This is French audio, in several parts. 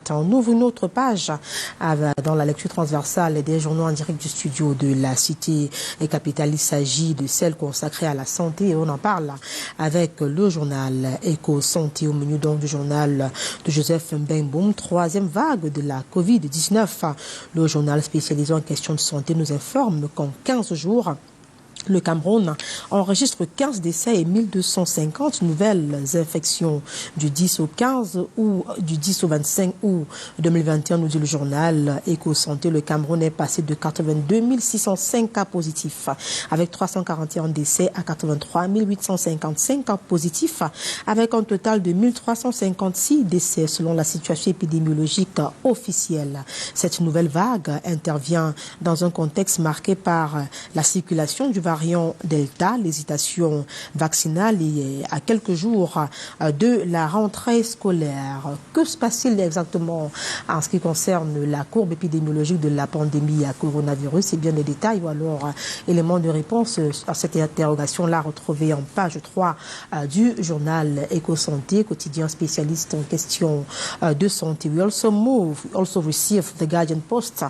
matin. On ouvre une autre page dans la lecture transversale des journaux en direct du studio de la cité et capitale. Il s'agit de celle consacrée à la santé et on en parle avec le journal Éco Santé au menu donc du journal de Joseph Mbemboum. Troisième vague de la Covid-19. Le journal spécialisé en questions de santé nous informe qu'en 15 jours, le Cameroun enregistre 15 décès et 1250 nouvelles infections du 10 au 15 ou du 10 au 25 août 2021, nous dit le journal Éco Santé. Le Cameroun est passé de 82 605 cas positifs avec 341 décès à 83 855 cas positifs avec un total de 1356 décès selon la situation épidémiologique officielle. Cette nouvelle vague intervient dans un contexte marqué par la circulation du variant Delta, l'hésitation vaccinale et à quelques jours de la rentrée scolaire. Que se passe-t-il exactement en ce qui concerne la courbe épidémiologique de la pandémie à coronavirus? C'est bien les détails ou alors éléments de réponse à cette interrogation-là retrouvée en page 3 du journal Éco Santé, quotidien spécialiste en questions de santé. We also received the Guardian Post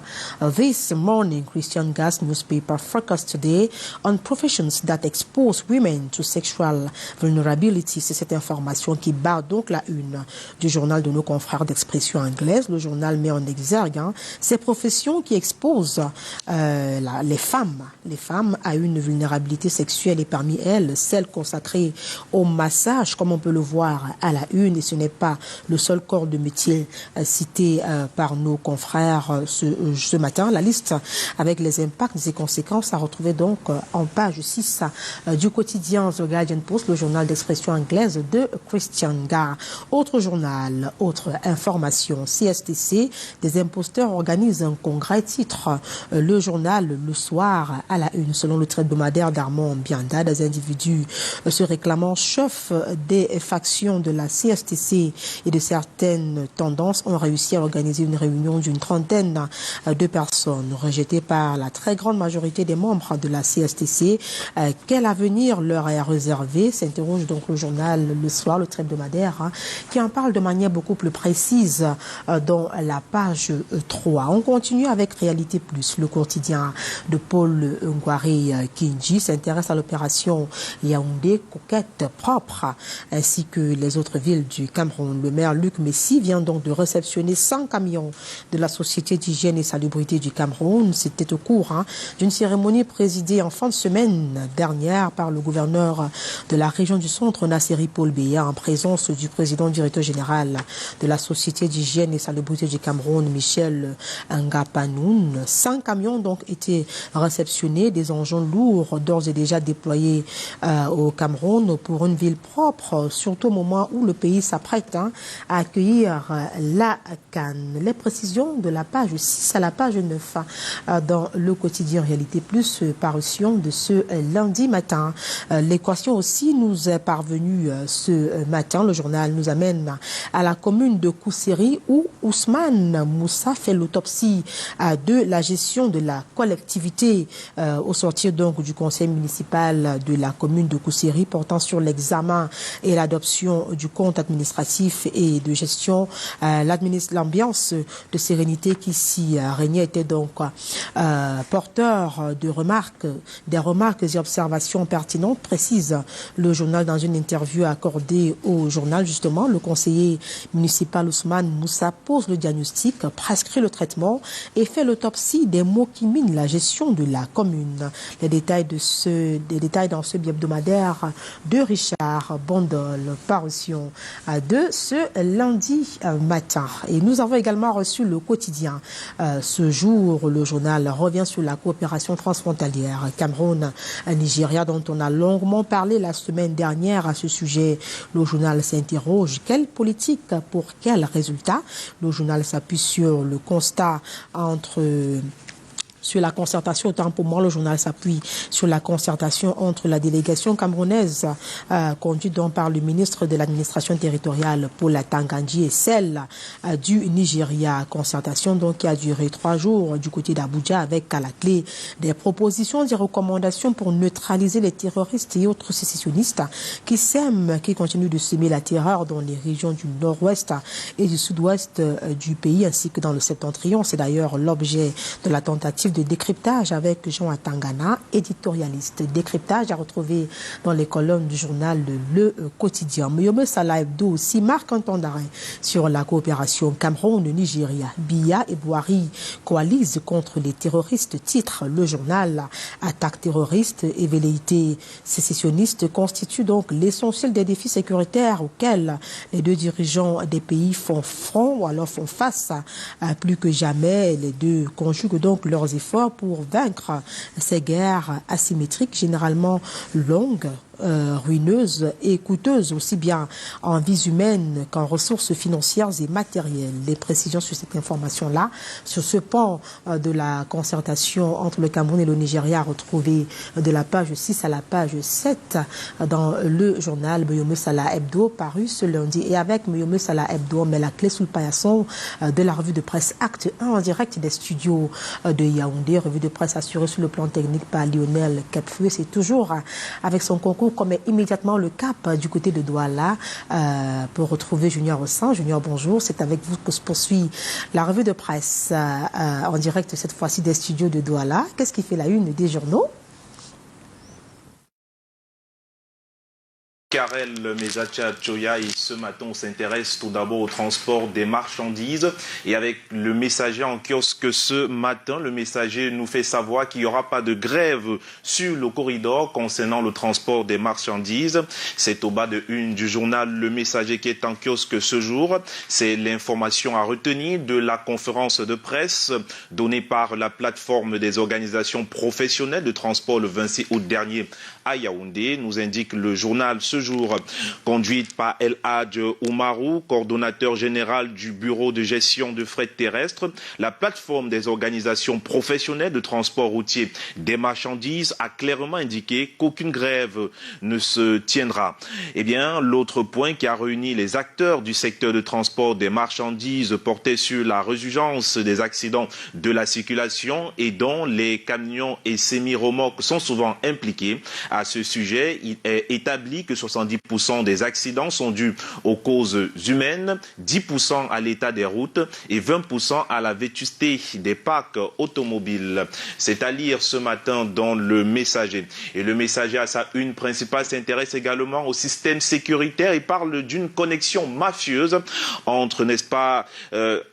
this morning. Christian Gas newspaper focused today on professions that expose women to sexual vulnerability. C'est cette information qui barre donc la une du journal de nos confrères d'expression anglaise. Le journal met en exergue ces professions qui exposent les femmes à une vulnérabilité sexuelle et parmi elles, celle consacrée au massage, comme on peut le voir à la une. Et ce n'est pas le seul corps de métier cité par nos confrères ce matin. La liste avec les impacts et conséquences à retrouver donc en page 6 du quotidien The Guardian Post, le journal d'expression anglaise de Christian Gar. Autre journal, autre information, CSTC, des imposteurs organisent un congrès, titre le journal Le Soir à la une. Selon le trait hebdomadaire d'Armand Bianda, des individus se réclamant chefs des factions de la CSTC et de certaines tendances ont réussi à organiser une réunion d'une trentaine de personnes rejetées par la très grande majorité des membres de la CSTC. Quel avenir leur est réservé? S'interroge donc le journal Le Soir, le trait hebdomadaire, qui en parle de manière beaucoup plus précise dans la page 3. On continue avec Réalité Plus. Le quotidien de Paul Ngouaré Kinji s'intéresse à l'opération Yaoundé Coquette Propre ainsi que les autres villes du Cameroun. Le maire Luc Messi vient donc de réceptionner 100 camions de la Société d'hygiène et salubrité du Cameroun. C'était au cours d'une cérémonie présidée en fin de semaine dernière par le gouverneur de la région du centre, Nasseri Paul Béa, en présence du président directeur général de la Société d'hygiène et salubrité du Cameroun, Michel Ngapanoun. 100 camions donc étaient réceptionnés, des engins lourds d'ores et déjà déployés au Cameroun pour une ville propre, surtout au moment où le pays s'apprête à accueillir la Cannes. Les précisions de la page 6 à la page 9 dans le quotidien Réalité Plus, parution de ce lundi matin. L'équation aussi nous est parvenue ce matin. Le journal nous amène à la commune de Kousséri où Ousmane Moussa fait l'autopsie de la gestion de la collectivité au sortir donc du conseil municipal de la commune de Kousséri portant sur l'examen et l'adoption du compte administratif et de gestion. L'ambiance de sérénité qui s'y régnait était donc porteur de des remarques et observations pertinentes, précise le journal dans une interview accordée au journal. Justement, le conseiller municipal Ousmane Moussa pose le diagnostic, prescrit le traitement et fait l'autopsie des maux qui minent la gestion de la commune. Les détails dans ce hebdomadaire de Richard Bondol, parution de ce lundi matin. Et nous avons également reçu le quotidien. Ce jour, le journal revient sur la coopération transfrontalière Cameroun-Nigeria dont on a longuement parlé la semaine dernière à ce sujet. Le journal s'interroge, quelle politique pour quel résultat? Le journal s'appuie sur le constat entre sur la concertation. Autant pour moi, le journal s'appuie sur la concertation entre la délégation camerounaise conduite donc par le ministre de l'administration territoriale Paul Atanga-Ndiaye et celle du Nigeria. Concertation donc qui a duré 3 jours du côté d'Abuja avec à la clé des propositions, des recommandations pour neutraliser les terroristes et autres sécessionnistes qui continuent de semer la terreur dans les régions du nord-ouest et du sud-ouest du pays ainsi que dans le septentrion. C'est d'ailleurs l'objet de la tentative de décryptage avec Jean Atangana, éditorialiste. Décryptage à retrouver dans les colonnes du journal Le Quotidien. Myome Salah Hebdo aussi marque un temps d'arrêt sur la coopération Cameroun-Nigeria. Biya et Bouhari coalisent contre les terroristes, titre le journal. Attaques terroristes et velléités sécessionnistes constituent donc l'essentiel des défis sécuritaires auxquels les deux dirigeants des pays font front ou alors font face. Plus que jamais, les deux conjuguent donc leurs efforts pour vaincre ces guerres asymétriques, généralement longues, ruineuses et coûteuses, aussi bien en vies humaines qu'en ressources financières et matérielles. Les précisions sur cette information-là, sur ce pan de la concertation entre le Cameroun et le Nigeria, retrouvées de la page 6 à la page 7 dans le journal Myome Salah Hebdo, paru ce lundi. Et avec Myome Salah Hebdo, on met la clé sous le paillasson de la revue de presse Acte 1 en direct des studios de Yaoundé. Revue de presse assurée sur le plan technique par Lionel Kepfoué. C'est toujours avec son concours qu'on met immédiatement le cap du côté de Douala pour retrouver Junior Ossan. Junior, bonjour. C'est avec vous que se poursuit la revue de presse en direct cette fois-ci des studios de Douala. Qu'est-ce qui fait la une des journaux? Karel Mezacha Choya, et ce matin on s'intéresse tout d'abord au transport des marchandises et avec le messager en kiosque ce matin, le messager nous fait savoir qu'il n'y aura pas de grève sur le corridor concernant le transport des marchandises. C'est au bas de une du journal Le Messager qui est en kiosque ce jour. C'est l'information à retenir de la conférence de presse donnée par la plateforme des organisations professionnelles de transport le 26 août dernier à Yaoundé, nous indique le journal ce jour, conduite par El Hadj Oumarou, coordonnateur général du bureau de gestion de fret terrestre. La plateforme des organisations professionnelles de transport routier des marchandises a clairement indiqué qu'aucune grève ne se tiendra. Eh bien, l'autre point qui a réuni les acteurs du secteur de transport des marchandises portait sur la résurgence des accidents de la circulation et dont les camions et semi-remorques sont souvent impliqués. À ce sujet, il est établi que 70% des accidents sont dus aux causes humaines, 10% à l'état des routes et 20% à la vétusté des parcs automobiles. C'est à lire ce matin dans Le Messager. Et Le Messager, à sa une principale, s'intéresse également au système sécuritaire et parle d'une connexion mafieuse entre, n'est-ce pas,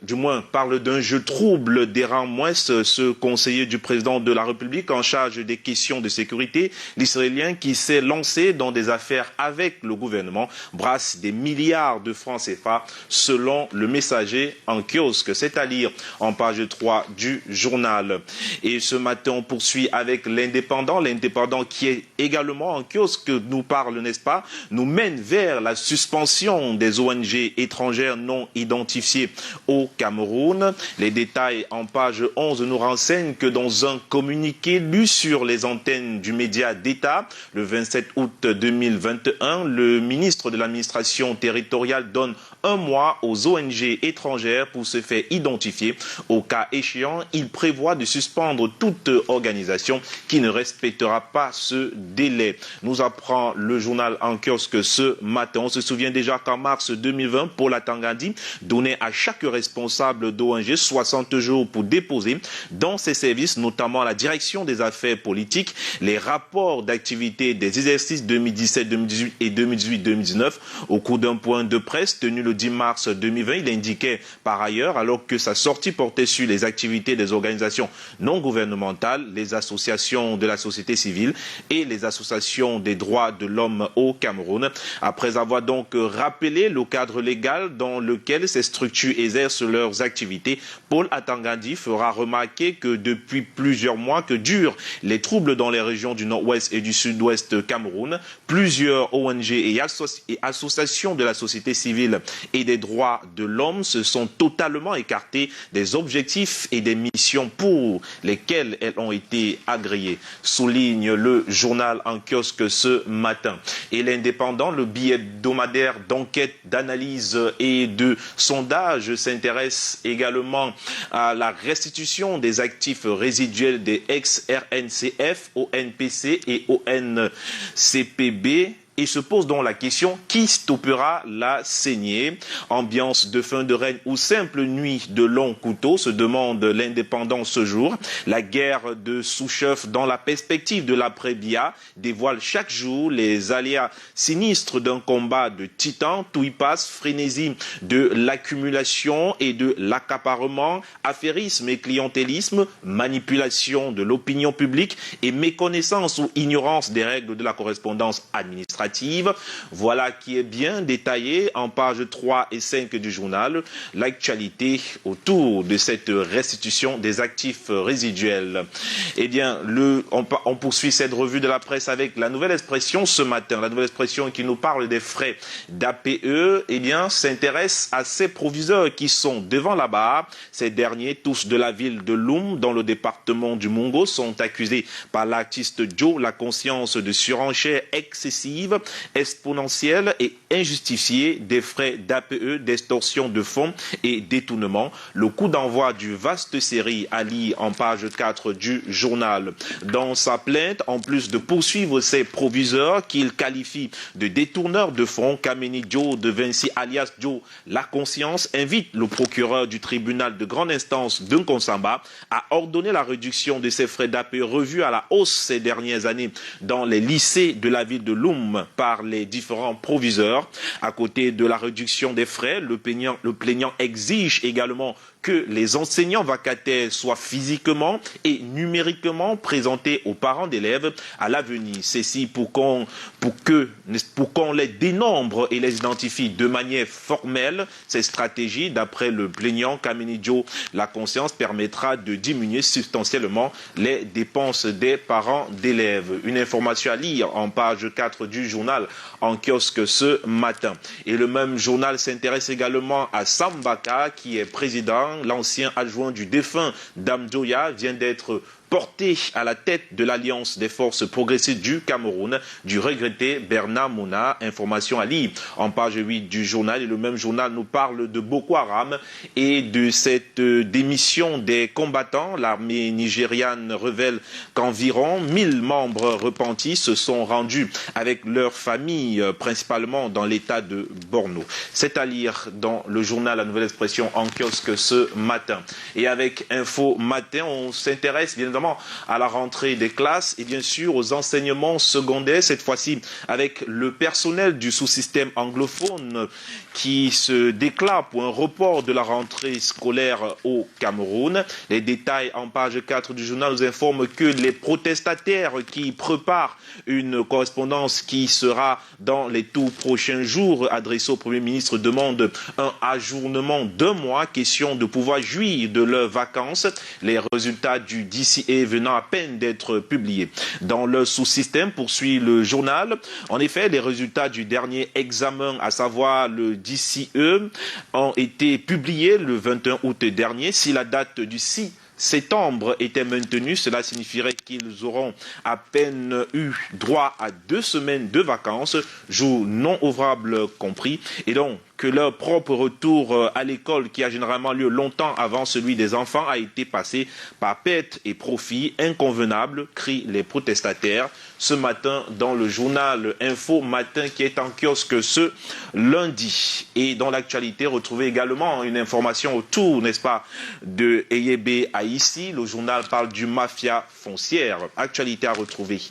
du moins parle d'un jeu trouble d'Eran Mouès, ce conseiller du président de la République en charge des questions de sécurité, l'Israélien qui s'est lancé dans des affaires avec le gouvernement, brasse des milliards de francs CFA selon Le Messager en kiosque. C'est à lire en page 3 du journal. Et ce matin, on poursuit avec l'Indépendant. L'Indépendant qui est également en kiosque nous parle, n'est-ce pas, nous mène vers la suspension des ONG étrangères non identifiées au Cameroun. Les détails en page 11 nous renseignent que dans un communiqué lu sur les antennes du média d'État, le 27 août 2021, le ministre de l'administration territoriale donne un mois aux ONG étrangères pour se faire identifier. Au cas échéant, il prévoit de suspendre toute organisation qui ne respectera pas ce délai. Nous apprend le journal en kiosque ce matin. On se souvient déjà qu'en mars 2020, Paul Atanga-Ndiaye donnait à chaque responsable d'ONG 60 jours pour déposer dans ses services, notamment à la direction des affaires politiques, les rapports d'activité des exercices 2017, 2018 et 2018-2019. Au cours d'un point de presse tenu le 10 mars 2020, il indiquait par ailleurs, alors que sa sortie portait sur les activités des organisations non gouvernementales, les associations de la société civile et les associations des droits de l'homme au Cameroun. Après avoir donc rappelé le cadre légal dans lequel ces structures exercent leurs activités, Paul Atanga-Ndiaye fera remarquer que depuis plusieurs mois que durent les troubles dans les régions du nord-ouest et du sud-ouest Cameroun, plusieurs ONG et associations de la société civile et des droits de l'homme se sont totalement écartées des objectifs et des missions pour lesquelles elles ont été agréées, souligne le journal en kiosque ce matin. Et l'Indépendant, le bi-hebdomadaire d'enquête, d'analyse et de sondage, s'intéresse également à la restitution des actifs résiduels des ex-RNCF, ONPC et ONCPB. Et se pose donc la question, qui stoppera la saignée? Ambiance de fin de règne ou simple nuit de longs couteaux, se demande l'Indépendant ce jour. La guerre de sous-chef dans la perspective de l'après-Bia dévoile chaque jour les aléas sinistres d'un combat de titans. Tout y passe, frénésie de l'accumulation et de l'accaparement, affairisme et clientélisme, manipulation de l'opinion publique et méconnaissance ou ignorance des règles de la correspondance administrative. Voilà qui est bien détaillé en pages 3 et 5 du journal, l'actualité autour de cette restitution des actifs résiduels. Eh bien, on poursuit cette revue de la presse avec la Nouvelle Expression ce matin. La Nouvelle Expression qui nous parle des frais d'APE, eh bien, s'intéresse à ces proviseurs qui sont devant la barre. Ces derniers, tous de la ville de Loum, dans le département du Mungo, sont accusés par l'artiste Joe la conscience de surenchère excessive, exponentielle et injustifiée des frais d'APE, d'extorsion de fonds et détournement. Le coup d'envoi du vaste série à lire en page 4 du journal. Dans sa plainte, en plus de poursuivre ces proviseurs qu'il qualifie de détourneurs de fonds, Kameni Joe de Vinci alias Joe la conscience invite le procureur du tribunal de grande instance de Nkonsamba à ordonner la réduction de ces frais d'APE revus à la hausse ces dernières années dans les lycées de la ville de Loum par les différents proviseurs. À côté de la réduction des frais, le plaignant exige également que les enseignants vacataires soient physiquement et numériquement présentés aux parents d'élèves à l'avenir. Ceci pour qu'on les dénombre et les identifie de manière formelle. Cette stratégie, d'après le plaignant Kameni Joe la conscience, permettra de diminuer substantiellement les dépenses des parents d'élèves. Une information à lire en page 4 du journal en kiosque ce matin. Et le même journal s'intéresse également à Sambaka, qui est président. L'ancien adjoint du défunt Dame Joya vient d'être porté à la tête de l'Alliance des forces progressistes du Cameroun, du regretté Bernard Mouna. Information à lire en page 8 du journal. Et le même journal nous parle de Boko Haram et de cette démission des combattants. L'armée nigériane révèle qu'environ 1000 membres repentis se sont rendus avec leurs familles, principalement dans l'état de Borno. C'est à lire dans le journal La Nouvelle Expression en kiosque ce matin. Et avec Info Matin, on s'intéresse bien évidemment à la rentrée des classes et bien sûr aux enseignements secondaires, cette fois-ci avec le personnel du sous-système anglophone qui se déclare pour un report de la rentrée scolaire au Cameroun. Les détails en page 4 du journal nous informent que les protestataires qui préparent une correspondance qui sera dans les tout prochains jours adressée au Premier ministre demandent un ajournement d'1 mois, question de pouvoir jouir de leurs vacances. Les résultats du DCE venant à peine d'être publiés. Dans le sous-système, poursuit le journal, en effet, les résultats du dernier examen, à savoir le DCE, ont été publiés le 21 août dernier. Si la date du 6 septembre était maintenue, cela signifierait qu'ils auront à peine eu droit à 2 semaines de vacances, jours non ouvrables compris, et donc que leur propre retour à l'école, qui a généralement lieu longtemps avant celui des enfants, a été passé par perte et profit inconvenable, crient les protestataires. Ce matin, dans le journal Info Matin, qui est en kiosque ce lundi. Et dans l'actualité, retrouvez également une information autour, n'est-ce pas, de Eyebe Haïssi. Le journal parle du mafia foncière. Actualité à retrouver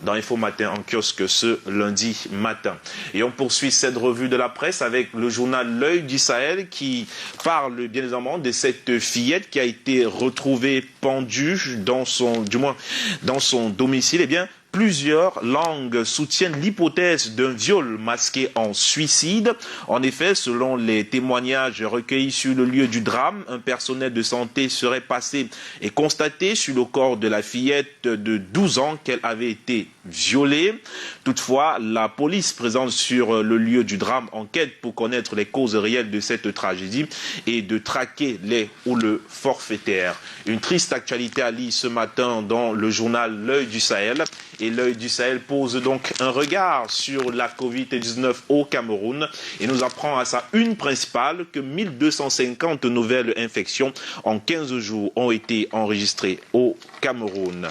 dans Info Matin en kiosque ce lundi matin. Et on poursuit cette revue de la presse avec le journal L'Œil du Sahel qui parle bien évidemment de cette fillette qui a été retrouvée pendue dans son domicile. Eh bien, Plusieurs langues soutiennent l'hypothèse d'un viol masqué en suicide. En effet, selon les témoignages recueillis sur le lieu du drame, un personnel de santé serait passé et constaté sur le corps de la fillette de 12 ans qu'elle avait été violée. Toutefois, la police présente sur le lieu du drame enquête pour connaître les causes réelles de cette tragédie et de traquer les ou le forfaitaire. Une triste actualité à lire ce matin dans le journal L'Œil du Sahel. Et L'Œil du Sahel pose donc un regard sur la Covid-19 au Cameroun et nous apprend à sa une principale que 1250 nouvelles infections en 15 jours ont été enregistrées au Cameroun.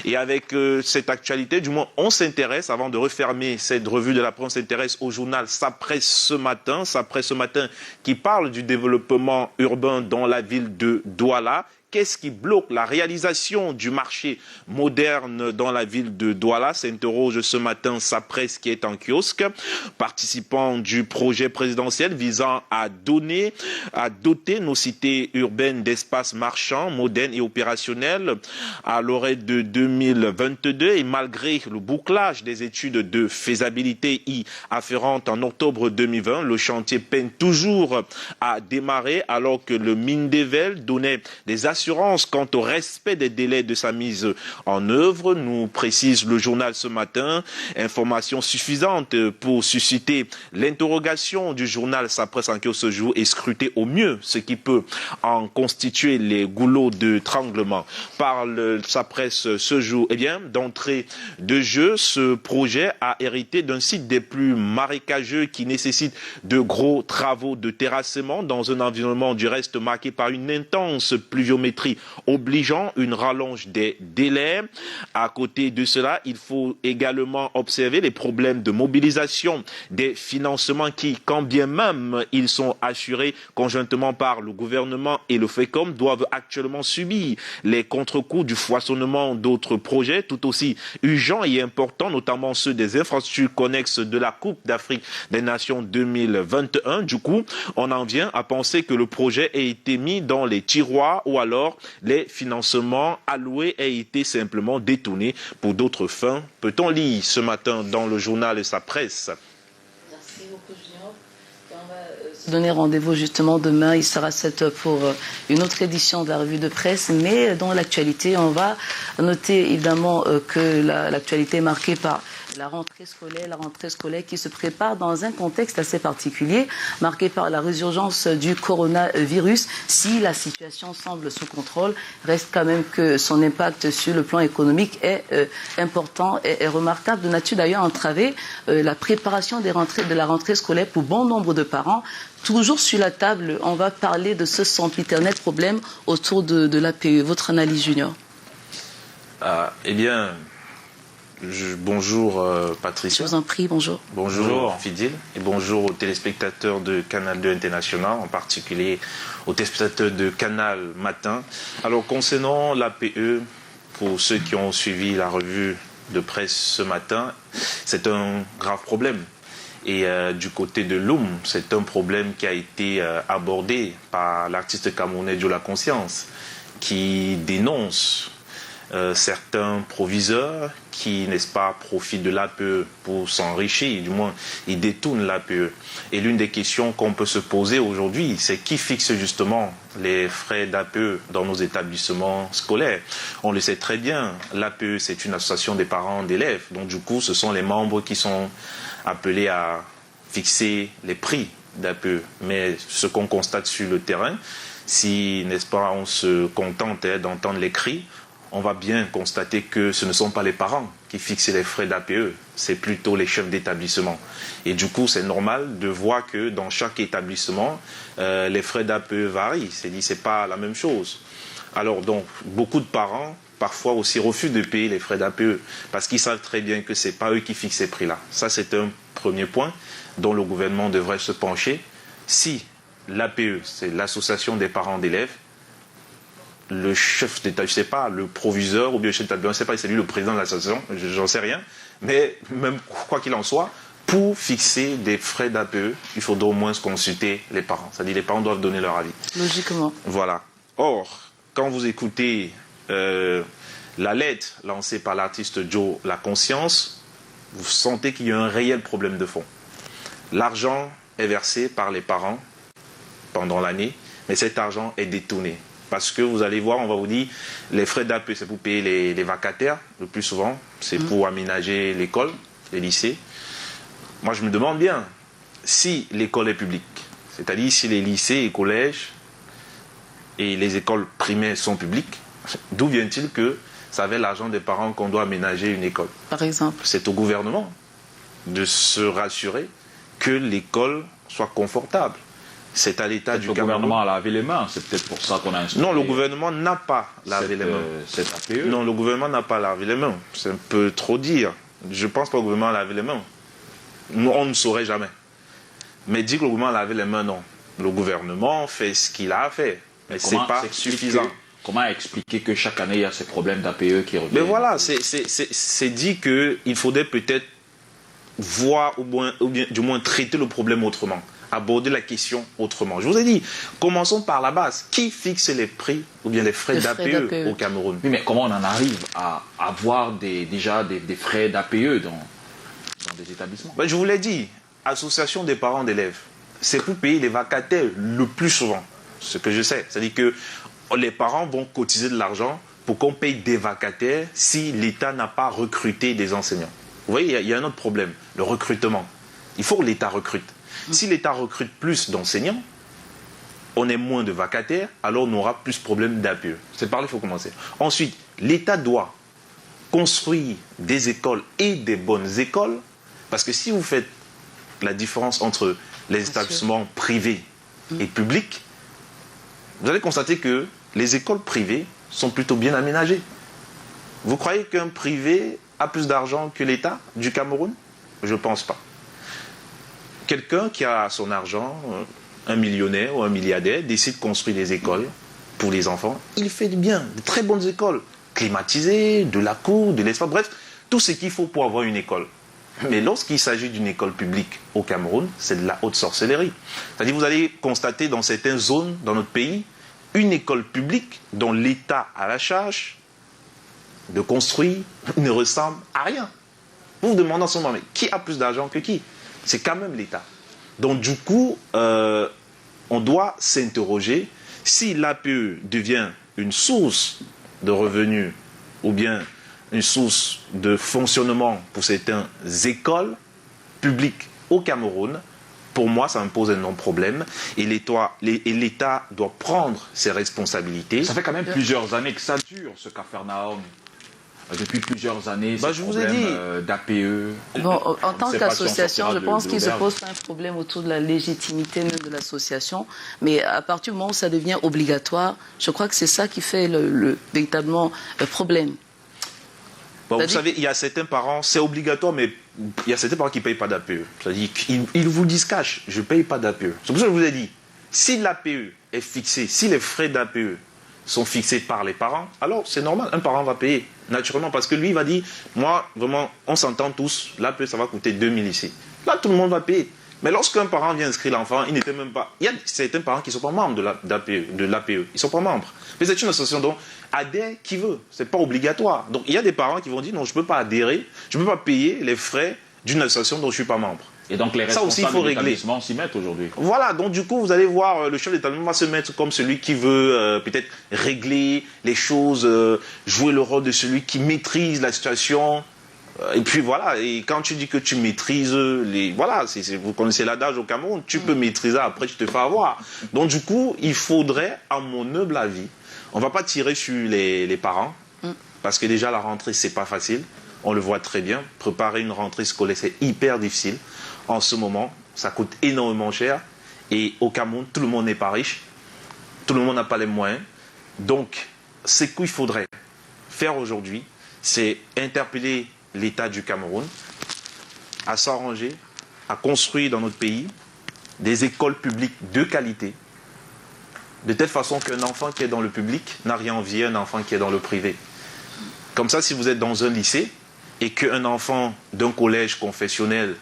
Et avec cette actualité, du moins on s'intéresse, avant de refermer cette revue de la presse, on s'intéresse au journal Sa Presse ce matin, qui parle du développement urbain dans la ville de Douala. Qu'est-ce qui bloque la réalisation du marché moderne dans la ville de Douala? S'interroge ce matin Sa Presse qui est en kiosque. Participant du projet présidentiel visant à doter nos cités urbaines d'espaces marchands, modernes et opérationnels à l'horizon de 2022 et malgré le bouclage des études de faisabilité y afférentes en octobre 2020, le chantier peine toujours à démarrer alors que le Mindevel donnait des assurances quant au respect des délais de sa mise en œuvre, nous précise le journal ce matin. Information suffisante pour susciter l'interrogation du journal Sa Presse en kiosque ce jour et scruter au mieux ce qui peut en constituer les goulots de tranglement. Parle Sa Presse ce jour. Eh bien, d'entrée de jeu, ce projet a hérité d'un site des plus marécageux qui nécessite de gros travaux de terrassement dans un environnement du reste marqué par une intense pluviométrie obligeant une rallonge des délais. À côté de cela, il faut également observer les problèmes de mobilisation des financements qui, quand bien même ils sont assurés conjointement par le gouvernement et le FECOM, doivent actuellement subir les contre-coups du foisonnement d'autres projets tout aussi urgents et importants, notamment ceux des infrastructures connexes de la Coupe d'Afrique des Nations 2021. Du coup, on en vient à penser que le projet a été mis dans les tiroirs ou alors les financements alloués aient été simplement détournés pour d'autres fins. Peut-on lire ce matin dans le journal Sa Presse? Merci beaucoup, Junior. On va se donner rendez-vous justement demain. Il sera 7h pour une autre édition de la revue de presse. Mais dans l'actualité, on va noter évidemment que l'actualité est marquée par la rentrée scolaire qui se prépare dans un contexte assez particulier, marqué par la résurgence du coronavirus. Si la situation semble sous contrôle, reste quand même que son impact sur le plan économique est important et remarquable, de nature d'ailleurs à entraver la préparation de la rentrée scolaire pour bon nombre de parents. Toujours sur la table, on va parler de ce sempiternel problème autour de l'APE. Votre analyse, Junior? Eh bien, bonjour Patricia. Je vous en prie, bonjour. Bonjour Fidil et bonjour aux téléspectateurs de Canal 2 International, en particulier aux téléspectateurs de Canal Matin. Alors concernant l'APE, pour ceux qui ont suivi la revue de presse ce matin, c'est un grave problème. Et du côté de l'OUM, c'est un problème qui a été abordé par l'artiste camerounais Joe La Conscience, qui dénonce certains proviseurs qui, n'est-ce pas, profitent de l'APE pour s'enrichir, du moins ils détournent l'APE. Et l'une des questions qu'on peut se poser aujourd'hui, c'est qui fixe justement les frais d'APE dans nos établissements scolaires. On le sait très bien, l'APE c'est une association des parents d'élèves, donc du coup ce sont les membres qui sont appelés à fixer les prix d'APE. Mais ce qu'on constate sur le terrain, si, n'est-ce pas, on se contente d'entendre les cris, on va bien constater que ce ne sont pas les parents qui fixent les frais d'APE, c'est plutôt les chefs d'établissement. Et du coup, c'est normal de voir que dans chaque établissement, les frais d'APE varient. C'est pas la même chose. Alors donc, beaucoup de parents, parfois aussi, refusent de payer les frais d'APE parce qu'ils savent très bien que ce n'est pas eux qui fixent ces prix-là. Ça, c'est un premier point dont le gouvernement devrait se pencher. Si l'APE, c'est l'association des parents d'élèves, le chef d'État, je ne sais pas, le proviseur ou bien le chef d'État, je ne sais pas, c'est lui le président de l'association, j'en sais rien, mais même quoi qu'il en soit, pour fixer des frais d'APE, il faudra au moins consulter les parents. C'est-à-dire les parents doivent donner leur avis. Logiquement. Voilà. Or, quand vous écoutez la lettre lancée par l'artiste Joe La Conscience, vous sentez qu'il y a un réel problème de fond. L'argent est versé par les parents pendant l'année, mais cet argent est détourné. Parce que vous allez voir, on va vous dire, les frais d'APE, c'est pour payer les vacataires, le plus souvent. C'est pour aménager l'école, les lycées. Moi, je me demande bien, si l'école est publique, c'est-à-dire si les lycées et collèges et les écoles primaires sont publiques, d'où vient-il que ça avait l'argent des parents qu'on doit aménager une école? Par exemple. C'est au gouvernement de se rassurer que l'école soit confortable. C'est à l'État du Cameroun. Le gouvernement a lavé les mains, c'est peut-être pour ça qu'on a instauré. Non, le gouvernement n'a pas lavé les mains. Cette APE. Non, le gouvernement n'a pas lavé les mains. C'est un peu trop dire. Je ne pense pas que le gouvernement a lavé les mains. Nous, on ne saurait jamais. Mais dire que le gouvernement a lavé les mains, non. Le gouvernement fait ce qu'il a à faire. Mais ce n'est pas suffisant. Comment expliquer que chaque année, il y a ces problèmes d'APE qui reviennent? Mais voilà, c'est dit qu'il faudrait peut-être voir ou bien du moins traiter le problème autrement. Aborder la question autrement. Je vous ai dit, commençons par la base. Qui fixe les prix ou bien les frais d'APE au Cameroun? Oui, mais comment on en arrive à avoir déjà des frais d'APE dans des établissements? Ben, je vous l'ai dit, association des parents d'élèves, c'est pour payer les vacataires le plus souvent. Ce que je sais. C'est-à-dire que les parents vont cotiser de l'argent pour qu'on paye des vacataires si l'État n'a pas recruté des enseignants. Vous voyez, il y a un autre problème, le recrutement. Il faut que l'État recrute. Si l'État recrute plus d'enseignants, on est moins de vacataires, alors on aura plus de problèmes d'APE. C'est par là qu'il faut commencer. Ensuite, l'État doit construire des écoles et des bonnes écoles, parce que si vous faites la différence entre les établissements privés et publics, vous allez constater que les écoles privées sont plutôt bien aménagées. Vous croyez qu'un privé a plus d'argent que l'État du Cameroun? Je ne pense pas. Quelqu'un qui a son argent, un millionnaire ou un milliardaire, décide de construire des écoles pour les enfants. Il fait du bien, de très bonnes écoles, climatisées, de la cour, de l'espace, bref, tout ce qu'il faut pour avoir une école. Mais lorsqu'il s'agit d'une école publique au Cameroun, c'est de la haute sorcellerie. C'est-à-dire, vous allez constater dans certaines zones dans notre pays, une école publique dont l'État a la charge de construire ne ressemble à rien. Vous vous demandez en ce moment, mais qui a plus d'argent que qui? C'est quand même l'État. Donc du coup, on doit s'interroger si l'APE devient une source de revenus ou bien une source de fonctionnement pour certaines écoles publiques au Cameroun. Pour moi, ça me pose un énorme problème et l'État doit prendre ses responsabilités. Ça fait quand même plusieurs années que ça dure, ce Capharnaüm. Depuis plusieurs années, je vous ai dit d'APE. Bon, en tant qu'association, je pense qu'il se pose un problème autour de la légitimité même de l'association. Mais à partir du moment où ça devient obligatoire, je crois que c'est ça qui fait véritablement le problème. Bon, vous savez, il y a certains parents, c'est obligatoire, mais il y a certains parents qui ne payent pas d'APE. C'est-à-dire qu'ils vous disent cash, je ne paye pas d'APE. C'est pour ça que je vous ai dit, si l'APE est fixée, si les frais d'APE sont fixés par les parents, alors c'est normal, un parent va payer, naturellement, parce que lui, il va dire, moi, vraiment, on s'entend tous, l'APE, ça va coûter 2000 ici. Là, tout le monde va payer. Mais lorsqu'un parent vient inscrire l'enfant, il n'était même pas... Il y a certains parents qui ne sont pas membres de l'APE, ils ne sont pas membres. Mais c'est une association dont adhère qui veut, ce n'est pas obligatoire. Donc il y a des parents qui vont dire, non, je ne peux pas adhérer, je ne peux pas payer les frais d'une association dont je ne suis pas membre. Et donc les responsables de l'établissement s'y mettent aujourd'hui. Voilà, donc du coup, vous allez voir, le chef d'établissement va se mettre comme celui qui veut peut-être régler les choses, jouer le rôle de celui qui maîtrise la situation. Et puis voilà, et quand tu dis que tu maîtrises voilà, vous connaissez l'adage au Cameroun, tu peux maîtriser, après tu te fais avoir. Donc du coup, il faudrait, à mon humble avis, on ne va pas tirer sur les parents, parce que déjà la rentrée, c'est pas facile. On le voit très bien. Préparer une rentrée scolaire, c'est hyper difficile. En ce moment, ça coûte énormément cher. Et au Cameroun, tout le monde n'est pas riche. Tout le monde n'a pas les moyens. Donc, ce qu'il faudrait faire aujourd'hui, c'est interpeller l'État du Cameroun à s'arranger, à construire dans notre pays des écoles publiques de qualité, de telle façon qu'un enfant qui est dans le public n'a rien envié à un enfant qui est dans le privé. Comme ça, si vous êtes dans un lycée et qu'un enfant d'un collège confessionnel,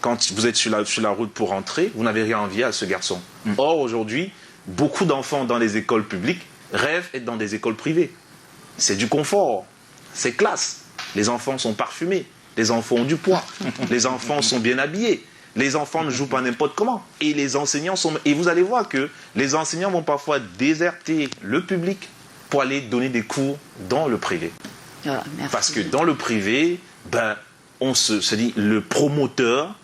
quand vous êtes sur la route pour rentrer, vous n'avez rien envié à ce garçon. Or, aujourd'hui, beaucoup d'enfants dans les écoles publiques rêvent d'être dans des écoles privées. c'est du confort, c'est classe. Les enfants sont parfumés, les enfants ont du poids, les enfants sont bien habillés, les enfants ne jouent pas n'importe comment. Et les enseignants sont... Et vous allez voir que les enseignants vont parfois déserter le public pour aller donner des cours dans le privé. Ah, merci. Parce que dans le privé, on se dit, le promoteur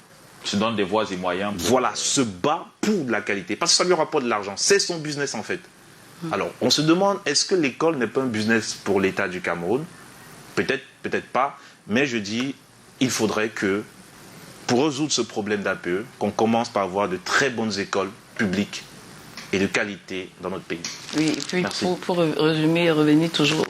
se donne des voies et moyens. Voilà, se bat pour de la qualité. Parce que ça lui rapporte de l'argent. C'est son business en fait. Alors, on se demande, est-ce que l'école n'est pas un business pour l'État du Cameroun? Peut-être, peut-être pas. Mais je dis, il faudrait que, pour résoudre ce problème d'APE, qu'on commence par avoir de très bonnes écoles publiques et de qualité dans notre pays. Oui, et puis pour résumer et revenir toujours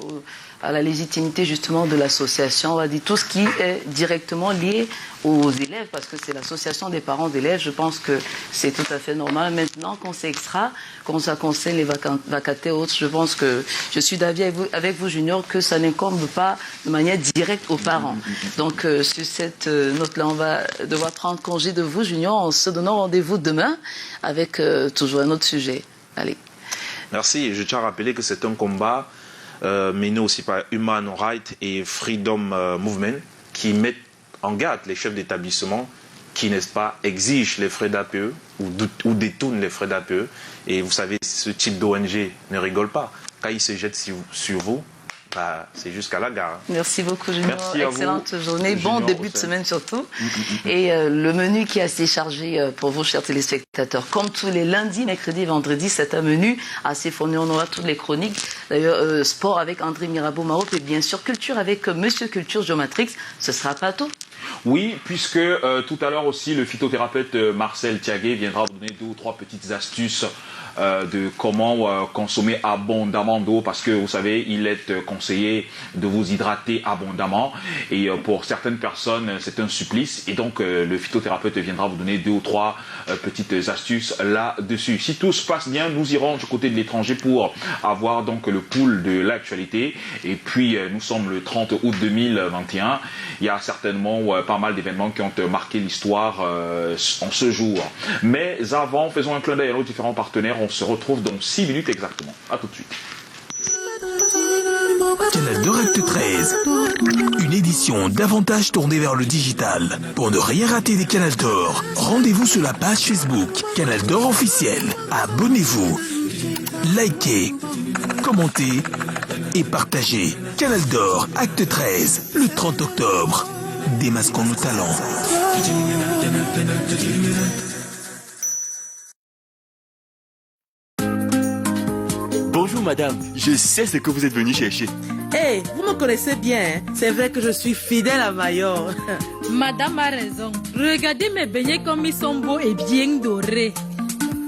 à la légitimité justement de l'association, on va dire tout ce qui est directement lié aux élèves, parce que c'est l'association des parents d'élèves, je pense que c'est tout à fait normal. Maintenant, quand c'est extra, quand ça concerne les vacataires et autres, je pense que je suis d'avis avec vous, Junior, que ça n'incombe pas de manière directe aux parents. Donc, sur cette note-là, on va devoir prendre congé de vous, Junior, en se donnant rendez-vous demain avec toujours un autre sujet. Allez. Merci. Je tiens à rappeler que c'est un combat mené aussi par Human Rights et Freedom Movement qui mettent en garde les chefs d'établissement qui, n'est-ce pas, exigent les frais d'APE ou détournent les frais d'APE. Et vous savez, ce type d'ONG ne rigole pas. Quand ils se jettent sur vous, c'est jusqu'à la gare. Merci beaucoup, Junior. Merci à excellente vous. journée. Junior, bon début de semaine surtout. Et le menu qui est assez chargé pour vous, chers téléspectateurs. Comme tous les lundis, mercredis, vendredis, c'est un menu assez fourni. On aura toutes les chroniques. D'ailleurs, sport avec André Mirabeau-Marop et bien sûr culture avec Monsieur Culture Geomatrix. Ce sera pas tout. Oui, puisque tout à l'heure aussi, le phytothérapeute Marcel Thiaguet viendra vous donner 2 ou 3 petites astuces de comment consommer abondamment d'eau, parce que vous savez, il est conseillé de vous hydrater abondamment et pour certaines personnes c'est un supplice, et donc le phytothérapeute viendra vous donner 2 ou 3 petites astuces là-dessus. Si tout se passe bien, nous irons du côté de l'étranger pour avoir donc le pool de l'actualité, et puis nous sommes le 30 août 2021, il y a certainement pas mal d'événements qui ont marqué l'histoire en ce jour. Mais avant, faisons un clin d'œil à nos différents partenaires. On se retrouve dans 6 minutes exactement. A tout de suite. Canal d'Or Acte 13. Une édition davantage tournée vers le digital. Pour ne rien rater des Canal d'Or, rendez-vous sur la page Facebook Canal d'Or officiel. Abonnez-vous, likez, commentez et partagez. Canal d'Or Acte 13, le 30 octobre. Démasquons nos talents. Bonjour madame, je sais ce que vous êtes venu chercher. Hey, vous me connaissez bien, hein? C'est vrai que je suis fidèle à Mayor. Madame a raison. Regardez mes beignets comme ils sont beaux et bien dorés.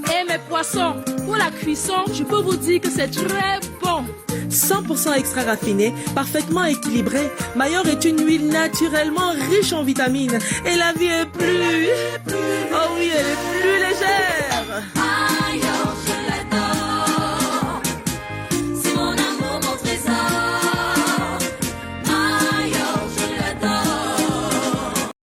Et mes poissons, pour la cuisson, je peux vous dire que c'est très bon. 100% extra raffiné, parfaitement équilibré. Mayor est une huile naturellement riche en vitamines. Et la vie est plus... Oh oui, elle est plus légère.